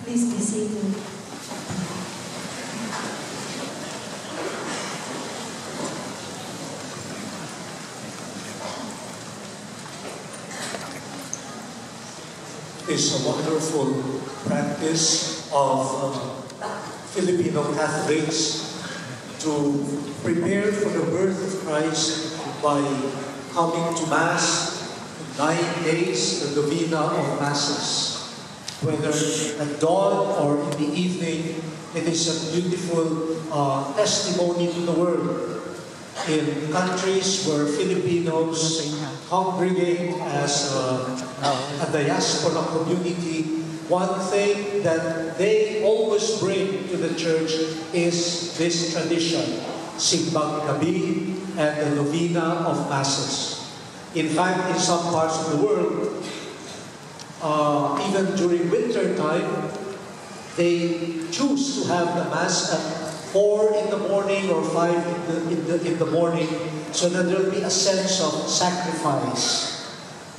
Please be seated. Is a wonderful practice of Filipino Catholics to prepare for the birth of Christ by coming to Mass 9 days, the novena of Masses. Whether at dawn or in the evening, it is a beautiful testimony to the world. In countries where Filipinos congregate as a diaspora community, one thing that they always bring to the church is this tradition, Simbang Gabi and the novena of Masses. In fact, in some parts of the world, even during winter time, they choose to have the Mass at 4 in the morning or 5 in the morning, so that there will be a sense of sacrifice.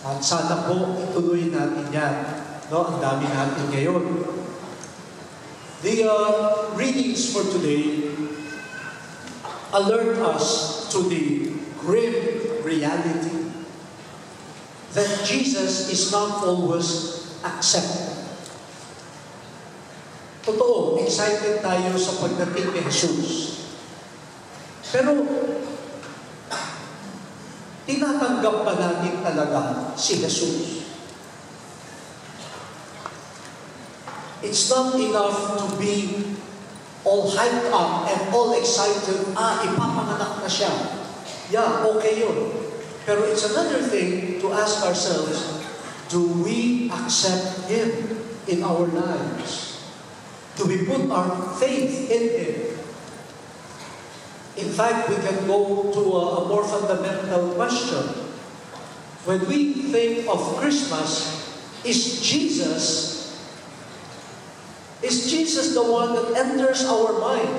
At sana po ituloy natin yan. No? Ang dami natin ngayon. The readings for today alert us to the grim reality that Jesus is not always accepted. Totoo, excited tayo sa pagdating ni Jesus. Pero, tinatanggap ba natin talaga si Jesus? It's not enough to be all hyped up and all excited. Ipapanganak na siya. Yeah, okay yun. Pero it's another thing to ask ourselves, do we accept Him in our lives? Do we put our faith in Him? In fact, we can go to a more fundamental question. When we think of Christmas, is Jesus the one that enters our mind?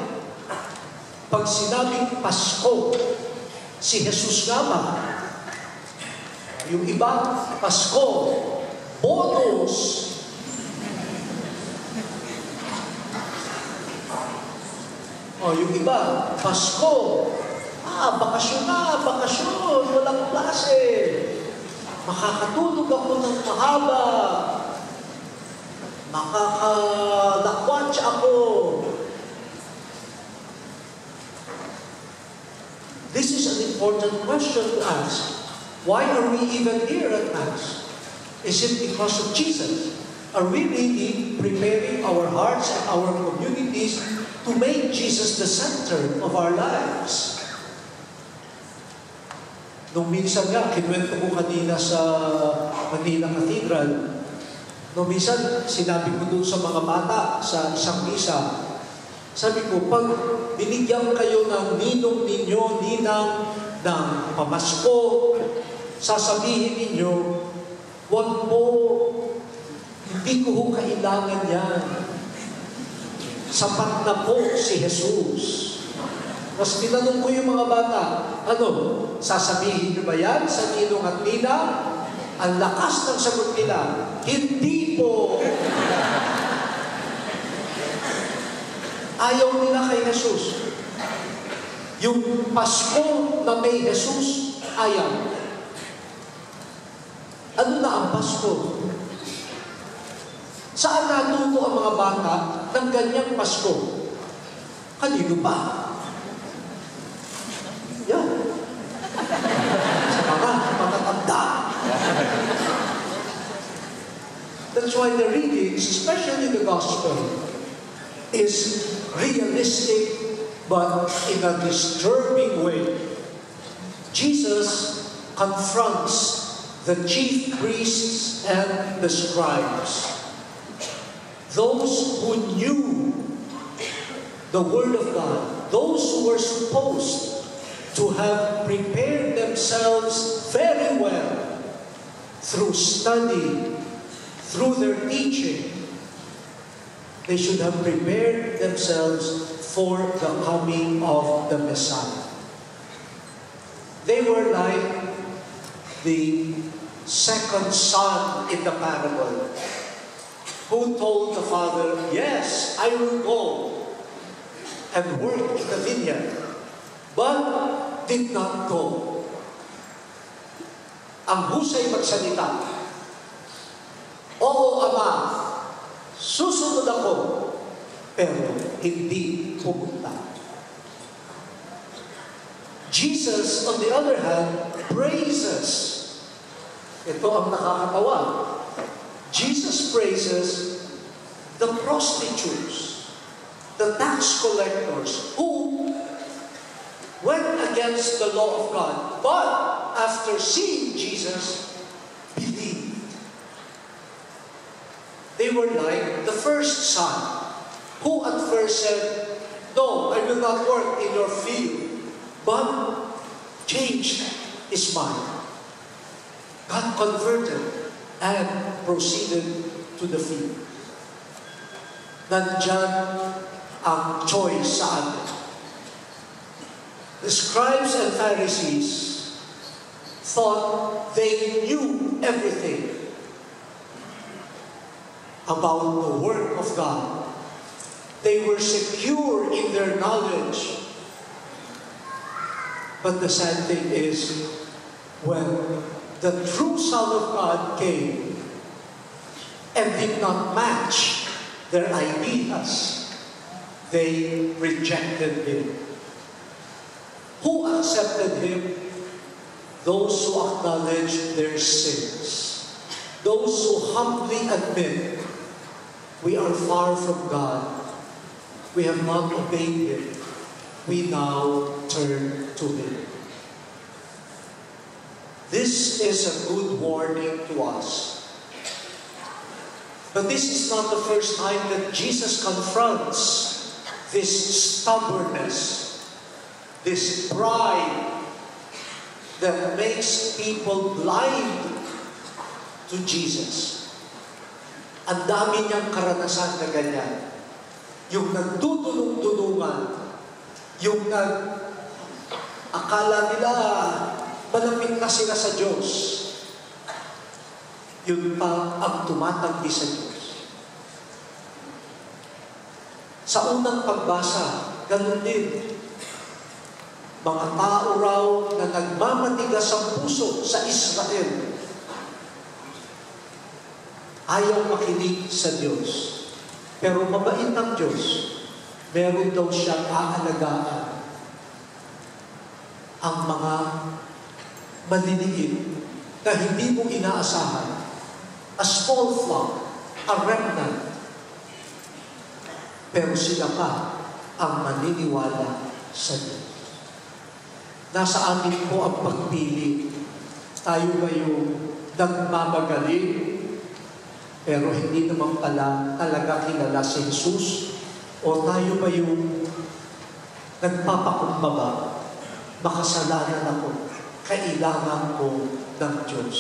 Pag sinabing Pasko, si Jesus nga ba? Yung iba, Pasko, bonus. Yung iba, Pasko, bakasyon na, bakasyon, walang klase. Makakatulog ako ng mahaba. Makakalakwatsa ako. This is an important question to ask. Why are we even here at Mass? Is it because of Jesus? Are we really preparing our hearts and our communities to make Jesus the center of our lives? Nung minsan nga, kinuwento ko kanina sa Manila Cathedral, nung minsan, sinabi ko doon sa mga bata sa isang misa, sabi ko, pag binigyan kayo ng ninong ninyo, ninang ng pamasko, sasabihin ninyo, wag po, hindi ko kailangan yan. Sapat na po si Jesus. Mas tinanong ko yung mga bata, sasabihin nyo ba yan sa ninong at nina? Ang lakas ng sagot nila, hindi po. Ayaw nila kay Jesus. Yung Pasko na may Jesus, ayaw. Ano na ang Pasko? Saan natuto ang mga bata ng ganyang Pasko? Kanino ba? Yan. Sa mga matatanda. That's why the readings, especially the Gospel, is realistic but in a disturbing way. Jesus confronts the chief priests and the scribes. Those who knew the Word of God, those who were supposed to have prepared themselves very well through study, through their teaching, they should have prepared themselves for the coming of the Messiah. They were like the second son in the parable. who told the father, "Yes, I will go and work in the vineyard," but did not go. Ang husay magsalita, "Oo, Ama, susunod ako," pero hindi pumunta. Jesus, on the other hand, praises. Ito ang nakakatawa. Jesus praises the prostitutes, the tax collectors, who went against the law of God, but after seeing Jesus, believed. They were like the first son, who at first said, "No, I will not work in your field," but changed his mind. God converted and proceeded to the field. Nandyan ang choice sa atin. The scribes and Pharisees thought they knew everything about the work of God. They were secure in their knowledge. But the sad thing is, when the true Son of God came and did not match their ideas, they rejected him. Who accepted him? Those who acknowledge their sins. Those who humbly admit, we are far from God. We have not obeyed him. We now turn to him. This is a good warning to us. But this is not the first time that Jesus confronts this stubbornness, this pride that makes people blind to Jesus. Ang dami niyang karanasan na ganyan. Yung nagtutulong-tulungan, yung akala nila malapit na sila sa Diyos, yun pa ang tumatanggi sa Diyos. Sa unang pagbasa, ganun din. Mga tao raw na nagmamatigas ang puso sa Israel, ayaw makinig sa Diyos. Pero mabait ang Diyos. Meron daw siyang aalagaan ang mga maliliit na hindi mo inaasahan. A small flock, a remnant. Pero sila pa ang maniniwala sa Diyos. Nasa amin po ang pagpili. Tayo ba yung nagmamagaling, pero hindi naman pala talaga kilala si Jesus? O tayo ba yung nagpapakumbaba, makasalanan ako, kailangan ko ng Diyos,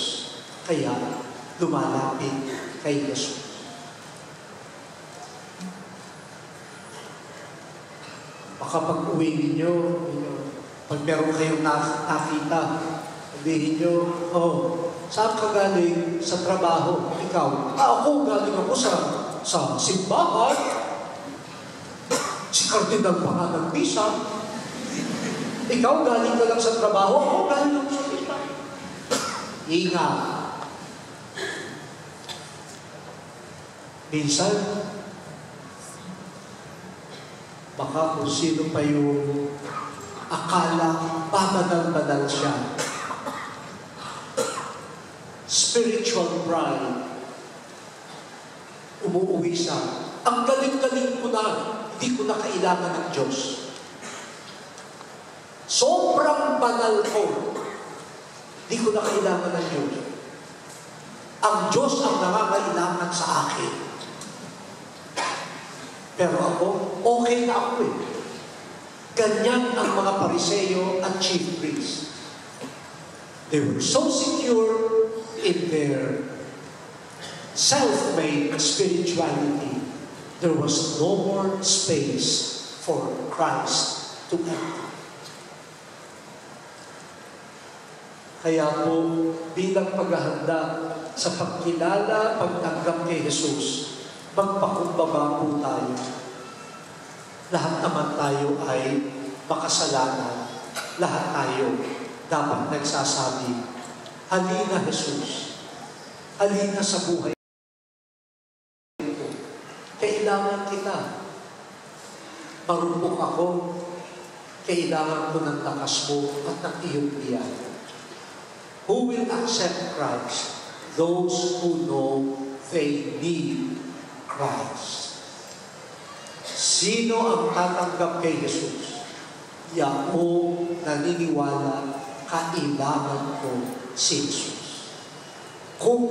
kaya lumalapit kay Jesus? Baka pag-uwi ninyo, pag meron kayong nakita, sabihin nyo, "Oh, saan ka galing sa trabaho?" Ikaw, "Ako, galing ako sa simbahan. Si Cardinal pa nga ng misa." Ikaw, galing ka lang sa trabaho. "Ako, galing ako sa simbahan." Ingat. Minsan, baka kung sino pa yung akala babanal-banal siya. Spiritual pride. Umuuwi siya. Ang galing-galing ko na, hindi ko na kailangan ng Diyos. Sobrang banal ko, hindi ko na kailangan ng Diyos. Ang Diyos ang nangangailangan sa akin. Pero ako, okay na ako eh. Ganyan ang mga Pariseo at chief priests. They were so secure in their self-made spirituality, there was no more space for Christ to enter. Kaya po, bilang paghahanda sa pagkilala, pagtanggap kay Jesus, magpakumbaba po tayo. Lahat naman tayo ay makasalanan. Lahat tayo dapat nagsasabi, halina Jesus, halina sa buhay ko. Kailangan kita. Marupok ako, kailangan ko ng lakas mo at ng iyong iyan. Who will accept Christ? Those who know they need Christ. Sino ang tatanggap kay Jesus? Yaong naniniwala, kailangan ko si Jesus. Kung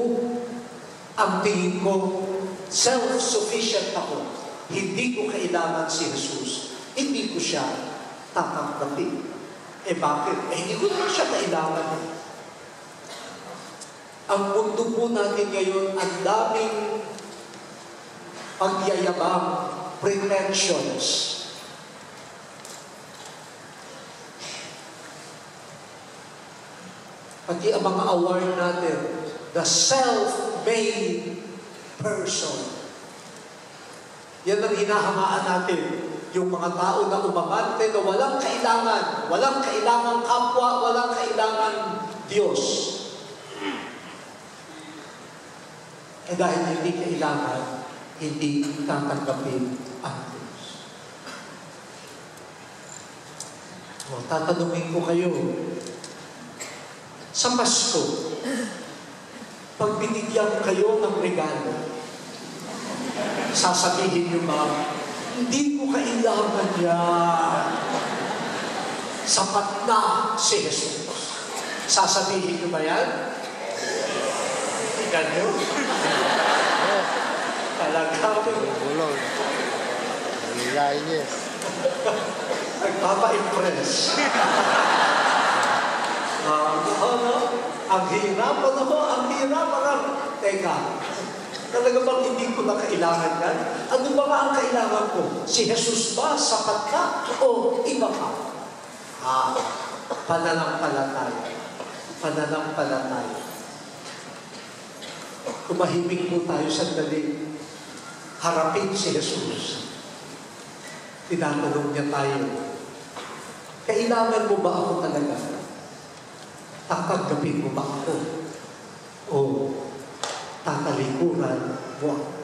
ang tingin ko, self-sufficient ako, hindi ko kailangan si Jesus, hindi ko siya tatanggapin. Bakit? Hindi ko naman siya kailangan. Ang mundo po natin ngayon, ang daming pagyayabang, pretensions. Pati ang mga award natin, the self-made person. Yan ang hinahangaan natin. Yung mga tao na umabante na walang kailangan kapwa, walang kailangan Diyos. Dahil hindi kailangan, hindi tatanggapin ang Diyos. Tatanungin ko kayo, sa Pasko, pag binigyan kayo ng regalo, sasabihin niyo ba, hindi ko kailangan yan. Sapat na si Jesus. Sasabihin niyo ba yan? Tingnan niyo? Talaga. Bulong. Hilahin niya. Nagpapa-impress. Ang hirapan ako, ang hirapan. Teka, talaga bang hindi ko na kailangan yan? Ano ba nga ang kailangan ko? Si Jesus ba? Sapat ka? O iba ka? Pananampalataya. Pananampalataya. Tumahimik po tayo sandali. Harapin si Jesus. Tinatanong niya tayo, kailangan mo ba ako talaga? Tatanggapin mo ba ako? O tatalikuran mo ako?